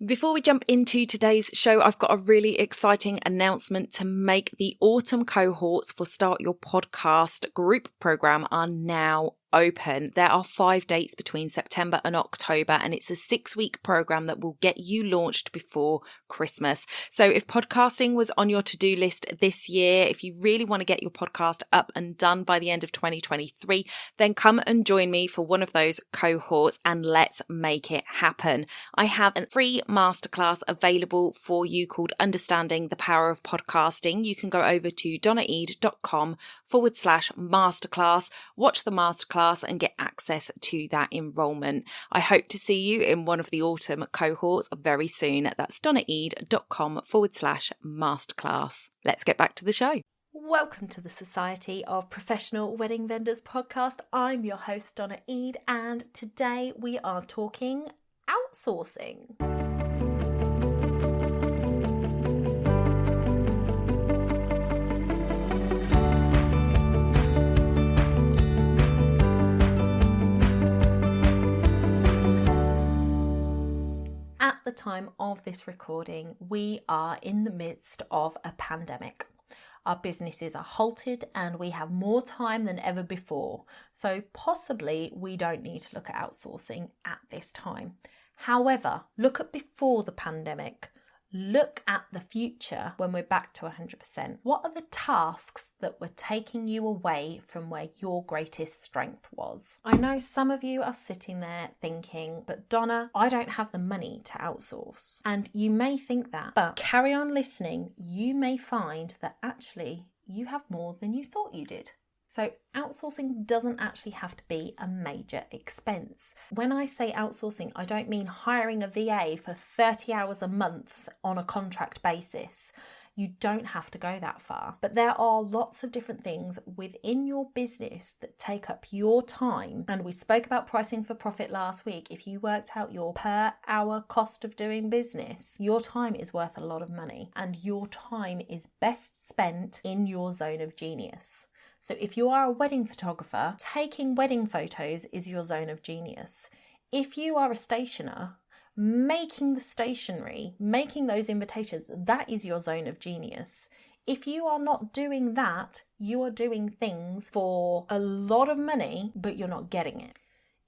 Before we jump into today's show, I've got a really exciting announcement to make. The autumn cohorts for Start Your Podcast group program are now open. There are 5 dates between September and October, and it's a 6-week program that will get you launched before Christmas. So if podcasting was on your to-do list this year, if you really want to get your podcast up and done by the end of 2023, then come and join me for one of those cohorts and let's make it happen. I have a free masterclass available for you called Understanding the Power of Podcasting. You can go over to donnaeade.com/masterclass, watch the masterclass and get access to that enrollment. I hope to see you in one of the autumn cohorts very soon. That's donnaeade.com/masterclass. Let's get back to the show. Welcome to the Society of Professional Wedding Vendors podcast. I'm your host, Donna Eade, and today we are talking outsourcing. At the time of this recording, we are in the midst of a pandemic. Our businesses are halted and we have more time than ever before. So possibly we don't need to look at outsourcing at this time. However, look at before the pandemic. Look at the future when we're back to 100%. What are the tasks that were taking you away from where your greatest strength was? I know some of you are sitting there thinking, but Donna, I don't have the money to outsource. And you may think that, but carry on listening. You may find that actually you have more than you thought you did. So outsourcing doesn't actually have to be a major expense. When I say outsourcing, I don't mean hiring a VA for 30 hours a month on a contract basis. You don't have to go that far. But there are lots of different things within your business that take up your time. And we spoke about pricing for profit last week. If you worked out your per hour cost of doing business, your time is worth a lot of money. And your time is best spent in your zone of genius. So if you are a wedding photographer, taking wedding photos is your zone of genius. If you are a stationer, making the stationery, making those invitations, that is your zone of genius. If you are not doing that, you are doing things for a lot of money, but you're not getting it.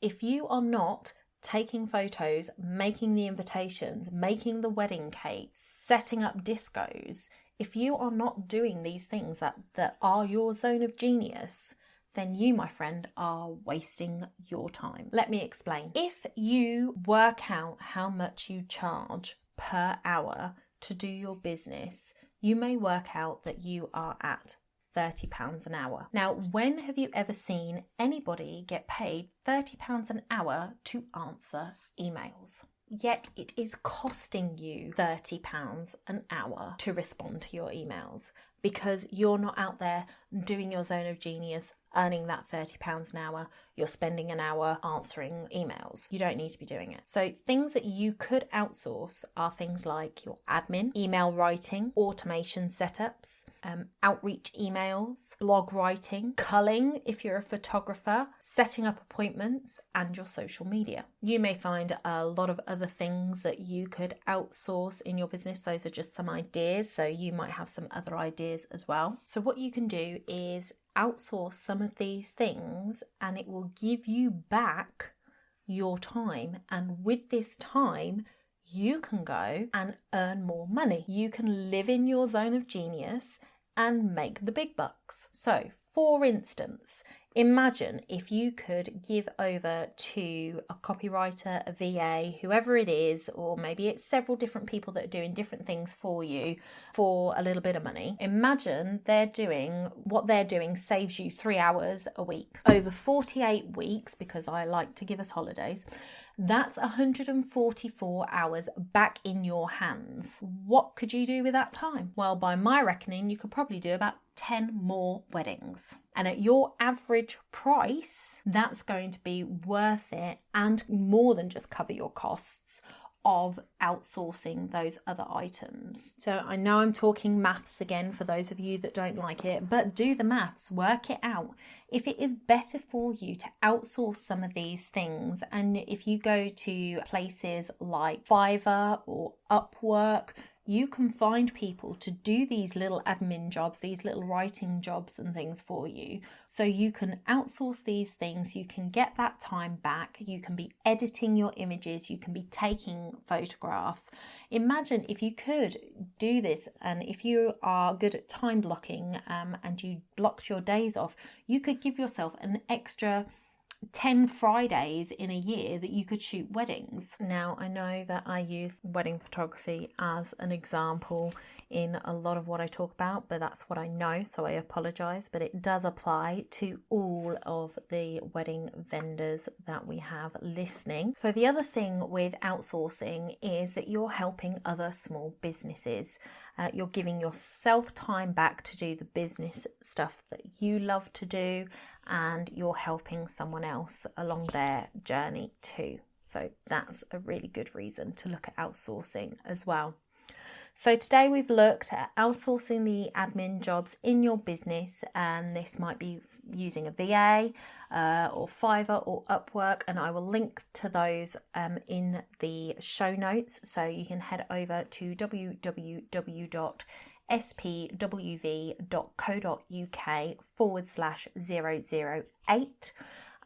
If you are not taking photos, making the invitations, making the wedding cakes, setting up discos, if you are not doing these things that are your zone of genius, then you, my friend, are wasting your time. Let me explain. If you work out how much you charge per hour to do your business, you may work out that you are at £30 an hour. Now, when have you ever seen anybody get paid £30 an hour to answer emails? Yet it is costing you £30 an hour to respond to your emails because you're not out there doing your zone of genius, earning that £30 an hour. You're spending an hour answering emails. You don't need to be doing it. So things that you could outsource are things like your admin, email writing, automation setups, outreach emails, blog writing, culling if you're a photographer, setting up appointments, and your social media. You may find a lot of other things that you could outsource in your business. Those are just some ideas. So you might have some other ideas as well. So what you can do is outsource some of these things and it will give you back your time. And with this time, you can go and earn more money. You can live in your zone of genius and make the big bucks. So, for instance, imagine if you could give over to a copywriter, a VA, whoever it is, or maybe it's several different people that are doing different things for you for a little bit of money. Imagine what they're doing saves you 3 hours a week. Over 48 weeks, because I like to give us holidays, that's 144 hours back in your hands. What could you do with that time? Well, by my reckoning, you could probably do about 10 more weddings. And at your average price, that's going to be worth it and more than just cover your costs of outsourcing those other items. So I know I'm talking maths again for those of you that don't like it, but do the maths, work it out. If it is better for you to outsource some of these things, and if you go to places like Fiverr or Upwork, you can find people to do these little admin jobs, these little writing jobs and things for you. So you can outsource these things, you can get that time back, you can be editing your images, you can be taking photographs. Imagine if you could do this, and if you are good at time blocking and you blocked your days off, you could give yourself an extra 10 Fridays in a year that you could shoot weddings. Now, I know that I use wedding photography as an example in a lot of what I talk about, but that's what I know, so I apologise, but it does apply to all of the wedding vendors that we have listening. So the other thing with outsourcing is that you're helping other small businesses. You're giving yourself time back to do the business stuff that you love to do, and you're helping someone else along their journey too. So that's a really good reason to look at outsourcing as well. So today we've looked at outsourcing the admin jobs in your business, and this might be using a VA or Fiverr or Upwork, and I will link to those in the show notes, so you can head over to www.spwv.co.uk/008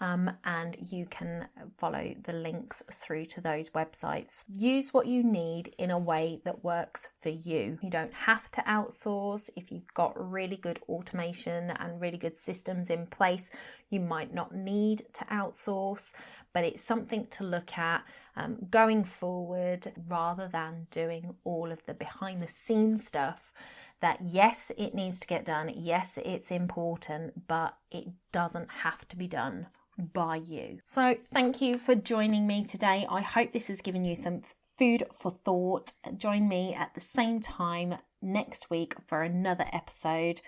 and you can follow the links through to those websites. Use what you need in a way that works for you. You don't have to outsource. If you've got really good automation and really good systems in place, you might not need to outsource, but it's something to look at going forward, rather than doing all of the behind the scenes stuff that, yes, it needs to get done, yes, it's important, but it doesn't have to be done by you. So thank you for joining me today. I hope this has given you some food for thought. Join me at the same time next week for another episode,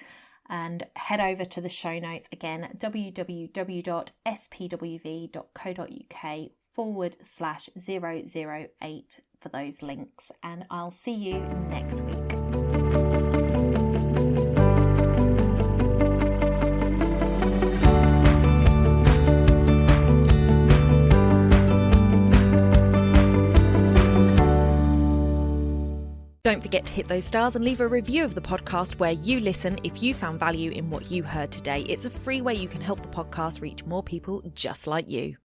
and head over to the show notes again, www.spwv.co.uk/008 for those links, and I'll see you next week. Don't forget to hit those stars and leave a review of the podcast where you listen if you found value in what you heard today. It's a free way you can help the podcast reach more people just like you.